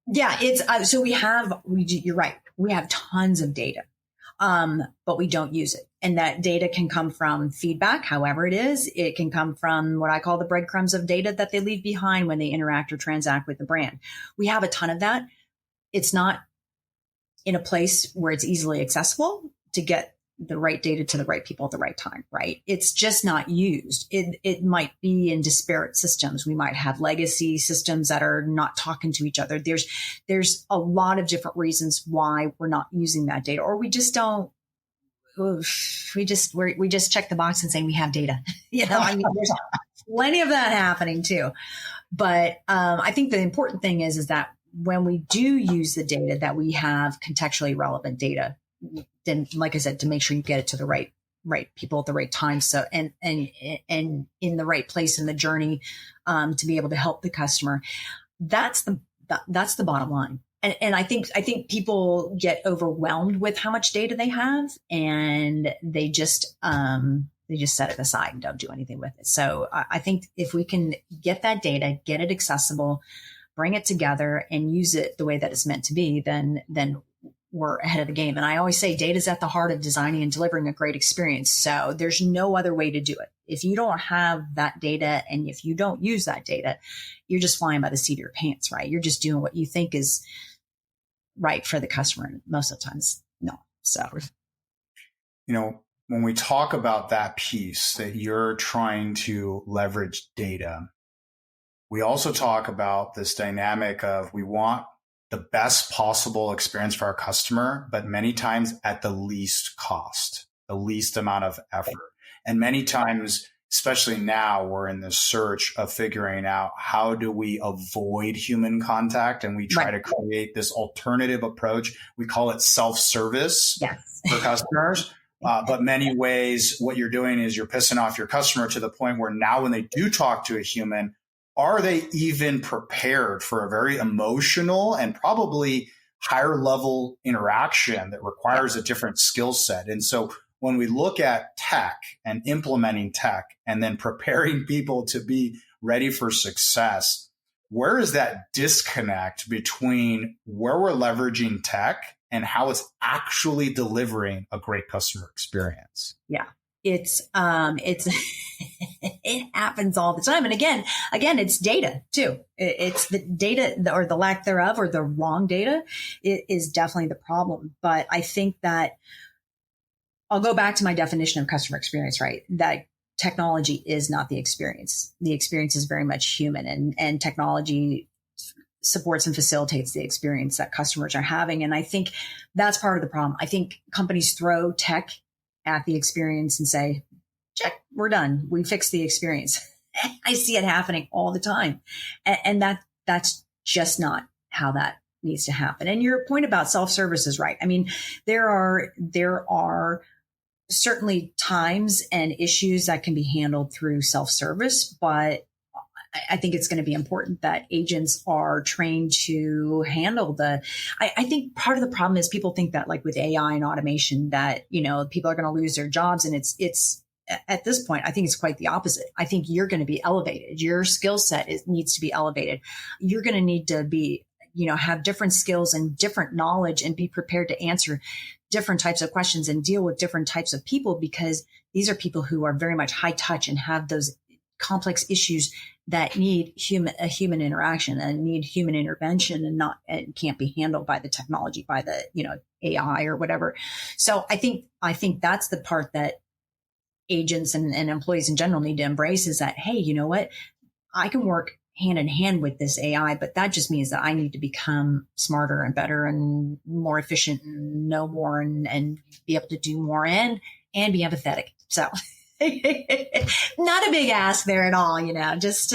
Yeah, it's you're right. We have tons of data, but we don't use it. And that data can come from feedback, however it is. It can come from what I call the breadcrumbs of data that they leave behind when they interact or transact with the brand. We have a ton of that. It's not in a place where it's easily accessible to get the right data to the right people at the right time, right? It's just not used. It might be in disparate systems. We might have legacy systems that are not talking to each other. There's a lot of different reasons why we're not using that data, or we just don't. We just check the box and say we have data. You know, I mean, there's plenty of that happening too. But I think the important thing is that when we do use the data, that we have contextually relevant data. Then, like I said, to make sure you get it to the right people at the right time. So, and in the right place in the journey, to be able to help the customer. That's the bottom line. And I think people get overwhelmed with how much data they have, and they just set it aside and don't do anything with it. So I think if we can get that data, get it accessible, bring it together and use it the way that it's meant to be, then we're ahead of the game. And I always say data is at the heart of designing and delivering a great experience. So there's no other way to do it. If you don't have that data and if you don't use that data, you're just flying by the seat of your pants, right? You're just doing what you think is right for the customer. And most of the times, no. So, you know, when we talk about that piece that you're trying to leverage data, we also talk about this dynamic of we want the best possible experience for our customer, but many times at the least cost, the least amount of effort. And many times, especially now, we're in the search of figuring out how do we avoid human contact, and we try to create this alternative approach. We call it self-service for customers. But many ways, what you're doing is you're pissing off your customer to the point where now when they do talk to a human, are they even prepared for a very emotional and probably higher level interaction that requires a different skill set? And so when we look at tech and implementing tech and then preparing people to be ready for success, where is that disconnect between where we're leveraging tech and how it's actually delivering a great customer experience? Yeah. It's it happens all the time. And again, it's data too. It's the data or the lack thereof or the wrong data. It is definitely the problem. But I think that I'll go back to my definition of customer experience, right? That technology is not the experience. The experience is very much human, and technology supports and facilitates the experience that customers are having. And I think that's part of the problem. I think companies throw tech at the experience and say, check, we're done. We fixed the experience. I see it happening all the time. And that's just not how that needs to happen. And your point about self-service is right. I mean, there are certainly times and issues that can be handled through self-service, but I think it's going to be important that agents are trained to handle I think part of the problem is people think that like with AI and automation that, you know, people are going to lose their jobs. And it's at this point, I think it's quite the opposite. I think you're going to be elevated. Your skill set needs to be elevated. You're going to need to be, you know, have different skills and different knowledge and be prepared to answer different types of questions and deal with different types of people, because these are people who are very much high touch and have those complex issues that need a human interaction and need human intervention and can't be handled by the technology, by the, you know, AI or whatever. So I think that's the part that agents and employees in general need to embrace is that, hey, you know what? I can work hand in hand with this AI, but that just means that I need to become smarter and better and more efficient and know more and be able to do more and be empathetic. So not a big ask there at all, just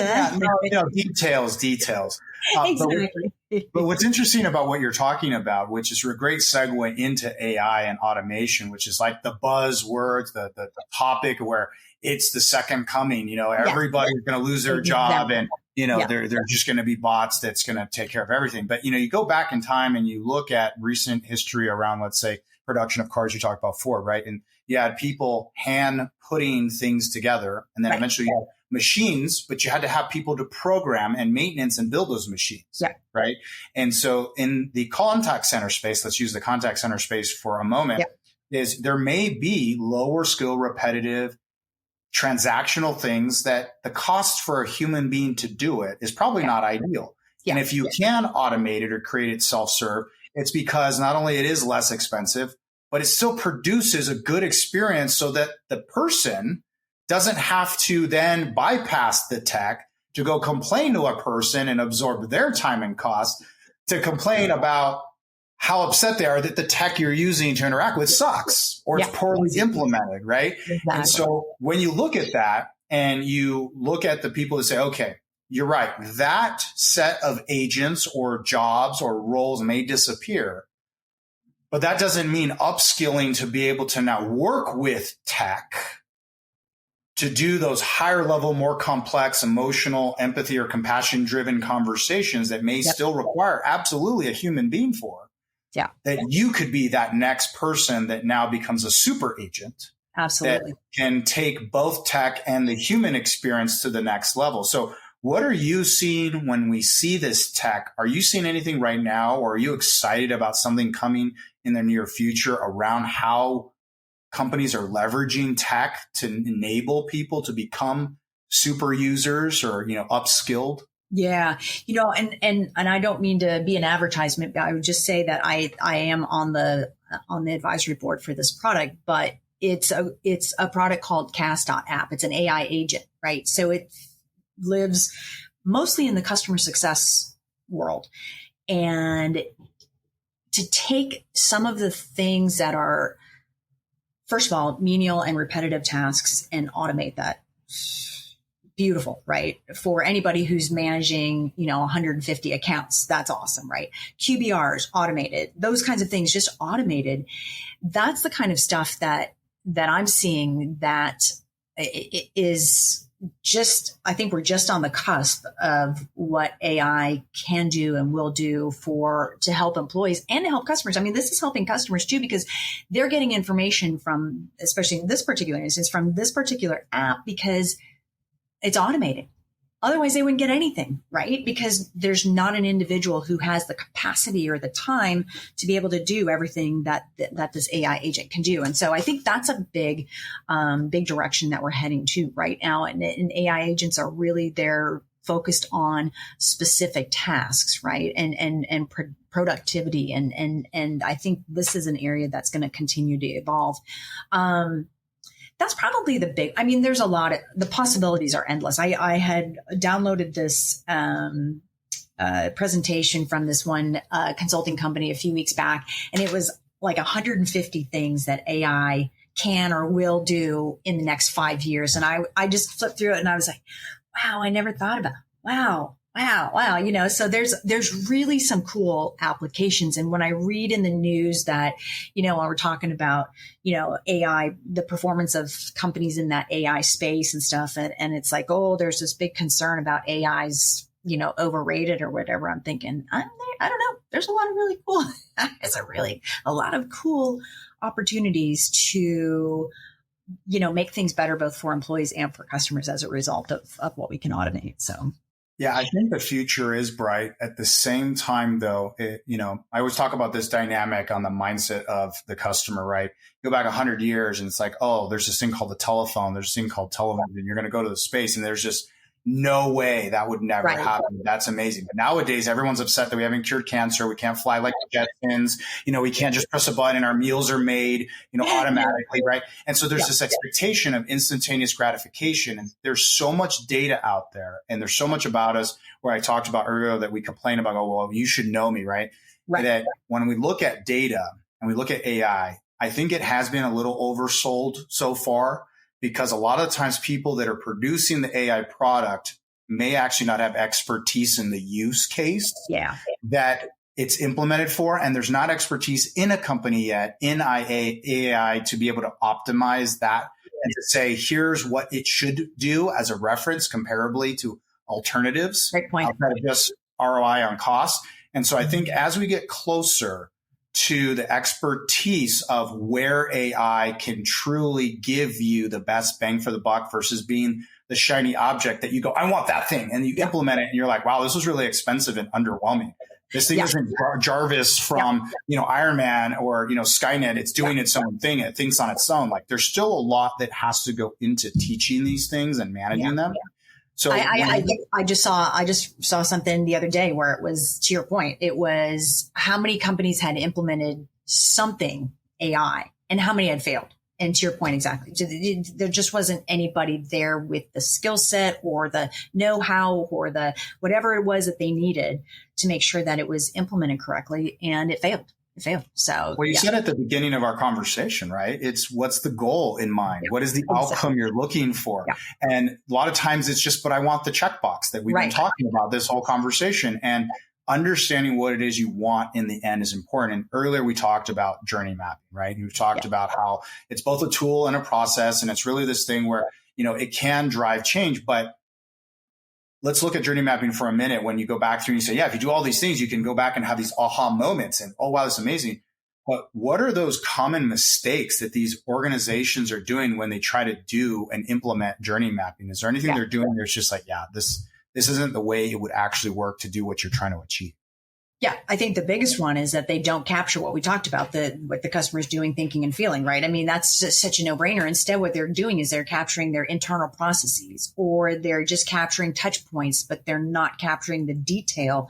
details. Exactly. But what's interesting about what you're talking about, which is a great segue into AI and automation, which is like the buzzwords, the topic where it's the second coming, everybody's going to lose their job and, they're just going to be bots that's going to take care of everything. But, you go back in time and you look at recent history around, let's say, production of cars. You talked about Ford, right? And you had people hand putting things together, and then eventually you had machines, but you had to have people to program and maintenance and build those machines, right? And so in the contact center space, let's use the contact center space for a moment, is there may be lower skill, repetitive, transactional things that the cost for a human being to do it is probably not ideal. And if you can automate it or create it self-serve, it's because not only it is less expensive, but it still produces a good experience so that the person doesn't have to then bypass the tech to go complain to a person and absorb their time and cost to complain about how upset they are that the tech you're using to interact with sucks or it's poorly implemented, right? Exactly. And so when you look at that and you look at the people that say, okay, you're right, that set of agents or jobs or roles may disappear, but that doesn't mean upskilling to be able to now work with tech to do those higher level, more complex, emotional, empathy or compassion driven conversations that may still require absolutely a human being for. That you could be that next person that now becomes a super agent. Absolutely. That can take both tech and the human experience to the next level. So what are you seeing when we see this tech? Are you seeing anything right now, or are you excited about something coming in the near future around how companies are leveraging tech to enable people to become super users or, upskilled? Yeah. And I don't mean to be an advertisement, but I would just say that I am on the advisory board for this product, but it's a product called Cast.app. It's an AI agent, right? So it lives mostly in the customer success world. And to take some of the things that are, first of all, menial and repetitive tasks and automate that. Beautiful, right? For anybody who's managing, 150 accounts, that's awesome, right? QBRs, automated, those kinds of things, just automated. That's the kind of stuff that I'm seeing that it is just, I think we're just on the cusp of what AI can do and will do to help employees and to help customers. I mean, this is helping customers too, because they're getting information from, especially in this particular instance, from this particular app, because it's automated. Otherwise, they wouldn't get anything, right? Because there's not an individual who has the capacity or the time to be able to do everything that this AI agent can do. And so I think that's a big direction that we're heading to right now. And AI agents are really, they're focused on specific tasks, right? And productivity. And I think this is an area that's going to continue to evolve. That's probably there's a lot of, the possibilities are endless. I had downloaded this presentation from this one consulting company a few weeks back, and it was like 150 things that AI can or will do in the next 5 years. And I just flipped through it and I was like, wow, I never thought about it. Wow. So there's really some cool applications. And when I read in the news that, when we're talking about, AI, the performance of companies in that AI space and stuff, and it's like, oh, there's this big concern about AI's, overrated or whatever. I'm thinking, I don't know. There's a lot of really cool, a lot of cool opportunities to, make things better, both for employees and for customers as a result of what we can automate. So. Yeah, I think the future is bright. At the same time, though, I always talk about this dynamic on the mindset of the customer, right? Go back 100 years and it's like, oh, there's this thing called the telephone. There's this thing called television. You're going to go to the space and there's just, no way, that would never Right. happen. That's amazing. But nowadays, everyone's upset that we haven't cured cancer. We can't fly like the Jetsons. We can't just press a button and our meals are made, automatically, right? And so there's this expectation of instantaneous gratification. And there's so much data out there, and there's so much about us where I talked about earlier that we complain about, oh, well, you should know me, right? That when we look at data and we look at AI, I think it has been a little oversold so far, because a lot of the times people that are producing the AI product may actually not have expertise in the use case that it's implemented for. And there's not expertise in a company yet in AI to be able to optimize that and to say, here's what it should do as a reference comparably to alternatives. Great point. Outside of just ROI on cost. And so I think as we get closer to the expertise of where AI can truly give you the best bang for the buck versus being the shiny object that you go, I want that thing. And you implement it and you're like, wow, this was really expensive and underwhelming. This thing isn't Jarvis from, Iron Man or, Skynet. It's doing its own thing. It thinks on its own. Like there's still a lot that has to go into teaching these things and managing them. So I just saw something the other day where it was, to your point, it was how many companies had implemented something AI and how many had failed. And to your point, exactly, there just wasn't anybody there with the skill set or the know-how or the whatever it was that they needed to make sure that it was implemented correctly, and it failed. So, well, you said at the beginning of our conversation, right? It's what's the goal in mind? What is the outcome you're looking for? And a lot of times it's just, but I want the checkbox that we've been talking about this whole conversation, and understanding what it is you want in the end is important. And earlier we talked about journey mapping, right? You talked about how it's both a tool and a process. And it's really this thing where, it can drive change, but let's look at journey mapping for a minute. When you go back through and you say, if you do all these things, you can go back and have these aha moments and, oh, wow, that's amazing. But what are those common mistakes that these organizations are doing when they try to do and implement journey mapping? Is there anything they're doing that's just like, this isn't the way it would actually work to do what you're trying to achieve? Yeah, I think the biggest one is that they don't capture what we talked about, what the customer's doing, thinking, and feeling, right? I mean, that's just such a no-brainer. Instead, what they're doing is they're capturing their internal processes, or they're just capturing touch points, but they're not capturing the detail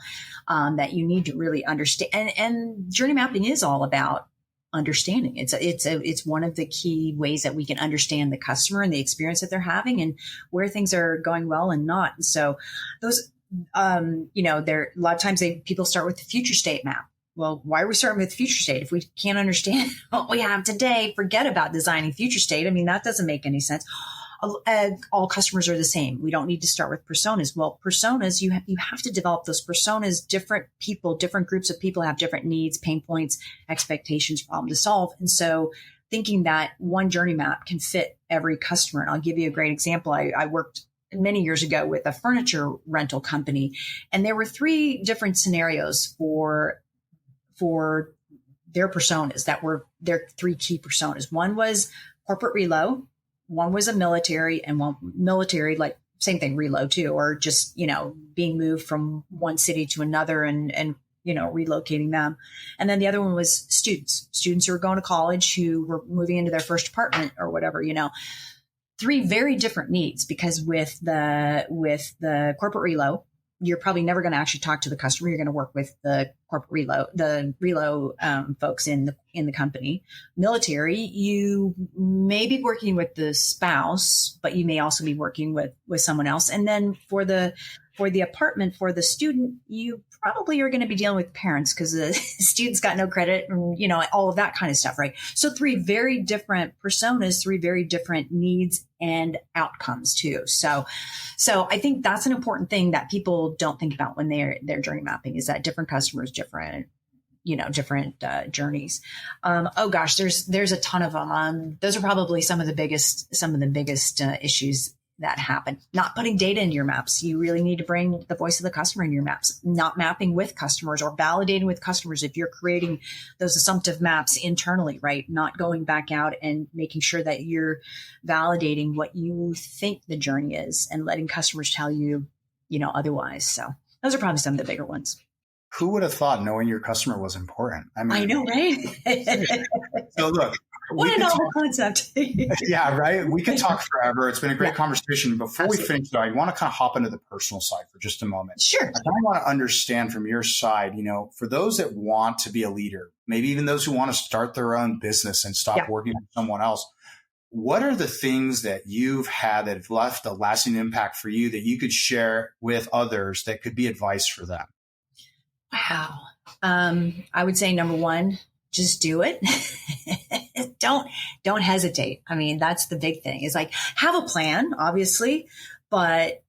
that you need to really understand. And journey mapping is all about understanding. It's one of the key ways that we can understand the customer and the experience that they're having and where things are going well and not. And so those, there a lot of times people start with the future state map. Well, why are we starting with future state? If we can't understand what we have today, forget about designing future state. I mean, that doesn't make any sense. All customers are the same. We don't need to start with personas. Well, personas, you have to develop those personas. Different people, different groups of people have different needs, pain points, expectations, problem to solve. And so thinking that one journey map can fit every customer. And I'll give you a great example. I worked many years ago with a furniture rental company, and there were 3 different scenarios for their personas that were their 3 key personas. One was corporate reload, one was a military, and one military, like same thing, reload too, or just, being moved from one city to another and relocating them. And then the other one was students who were going to college, who were moving into their first apartment or whatever, 3 very different needs, because with the corporate reload, you're probably never going to actually talk to the customer. You're going to work with the corporate reload folks in the company. Military, you may be working with the spouse, but you may also be working with someone else. And then for the apartment, for the student, you probably are going to be dealing with parents because the student's got no credit and, all of that kind of stuff, right? So 3 very different personas, 3 very different needs and outcomes too. So I think that's an important thing that people don't think about when they're journey mapping, is that different customers, different journeys. There's a ton of them. Those are probably some of the biggest issues that happen. Not putting data in your maps. You really need to bring the voice of the customer in your maps. Not mapping with customers or validating with customers if you're creating those assumptive maps internally, right? Not going back out and making sure that you're validating what you think the journey is and letting customers tell you, otherwise. So those are probably some of the bigger ones. Who would have thought knowing your customer was important? I mean, I know, right? So look, What a novel concept. Yeah, right. We could talk forever. It's been a great conversation. Before Absolutely. we finish, though, I want to kind of hop into the personal side for just a moment. Sure. I kind of want to understand from your side, for those that want to be a leader, maybe even those who want to start their own business and stop working for someone else, what are the things that you've had that have left a lasting impact for you that you could share with others that could be advice for them? Wow. I would say number one, just do it. Don't hesitate. I mean, that's the big thing. Is like, have a plan, obviously, but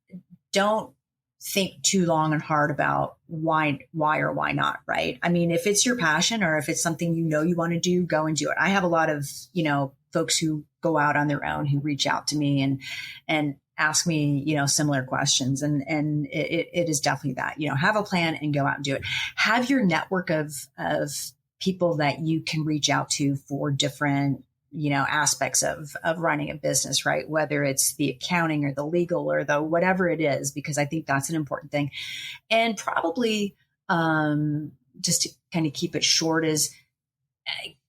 don't think too long and hard about why or why not. Right. I mean, if it's your passion or if it's something you want to do, go and do it. I have a lot of, folks who go out on their own, who reach out to me and ask me, similar questions. And it is definitely that, have a plan and go out and do it. Have your network of people that you can reach out to for different, aspects of running a business, right? Whether it's the accounting or the legal or the whatever it is, because I think that's an important thing. And probably, just to kind of keep it short, is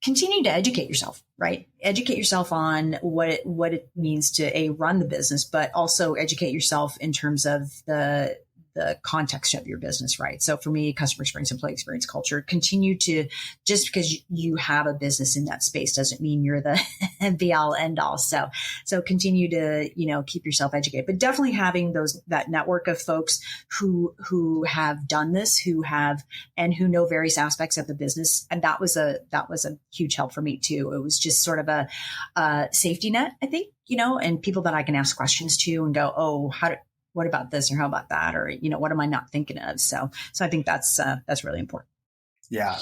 continue to educate yourself, right? Educate yourself on what it means to run the business, but also educate yourself in terms of the context of your business, right? So for me, customer experience, employee experience, culture, continue to, just because you have a business in that space doesn't mean you're the be all end all. So continue to, keep yourself educated, but definitely having that network of folks who have done this, who know various aspects of the business. And that was a huge help for me too. It was just sort of a safety net, I think, and people that I can ask questions to and go, oh, what about this, or how about that? Or, what am I not thinking of? So I think that's really important. Yeah,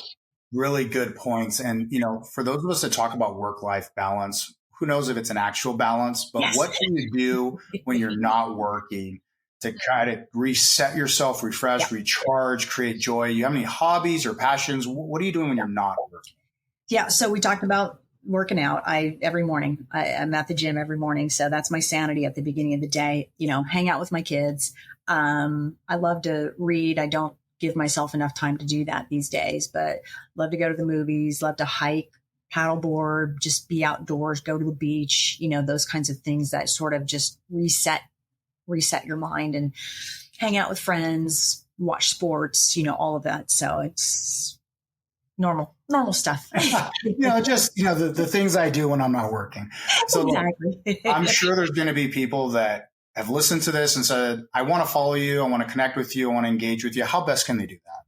really good points. And, for those of us that talk about work-life balance, who knows if it's an actual balance, but what do you do when you're not working to try to reset yourself, refresh, recharge, create joy? You have any hobbies or passions? What are you doing when you're not working? Yeah. So we talked about working out. Every morning I'm at the gym every morning. So that's my sanity at the beginning of the day, hang out with my kids. I love to read. I don't give myself enough time to do that these days, but love to go to the movies, love to hike, paddleboard, just be outdoors, go to the beach, those kinds of things that sort of just reset your mind, and hang out with friends, watch sports, all of that. So it's normal stuff. The things I do when I'm not working. So exactly. I'm sure there's going to be people that have listened to this and said, I want to follow you. I want to connect with you. I want to engage with you. How best can they do that?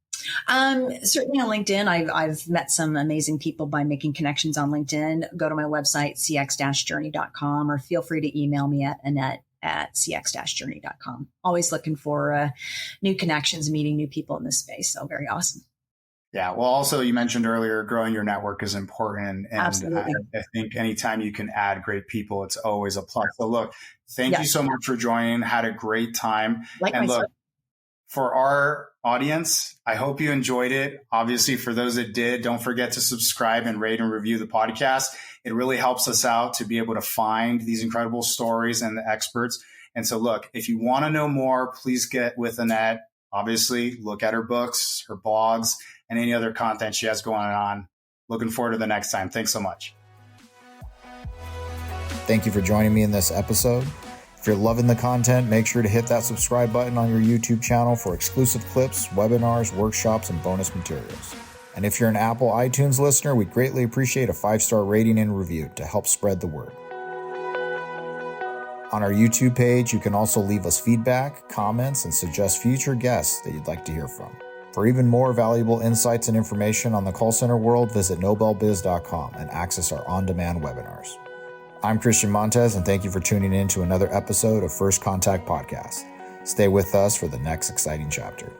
Certainly on LinkedIn. I've met some amazing people by making connections on LinkedIn. Go to my website, cx-journey.com, or feel free to email me at Annette@cx-journey.com. Always looking for new connections, meeting new people in this space. So very awesome. Yeah. Well, also you mentioned earlier, growing your network is important. And Absolutely. I think anytime you can add great people, it's always a plus. So look, thank you so much for joining. Had a great time. Likewise. And look, for our audience, I hope you enjoyed it. Obviously, for those that did, don't forget to subscribe and rate and review the podcast. It really helps us out to be able to find these incredible stories and the experts. And so look, if you want to know more, please get with Annette. Obviously, look at her books, her blogs, and any other content she has going on. Looking forward to the next time. Thanks so much. Thank you for joining me in this episode. If you're loving the content, make sure to hit that subscribe button on your YouTube channel for exclusive clips, webinars, workshops, and bonus materials. And if you're an Apple iTunes listener, we'd greatly appreciate a 5-star rating and review to help spread the word. On our YouTube page, you can also leave us feedback, comments, and suggest future guests that you'd like to hear from. For even more valuable insights and information on the call center world, visit nobelbiz.com and access our on-demand webinars. I'm Christian Montes, and thank you for tuning in to another episode of First Contact Podcast. Stay with us for the next exciting chapter.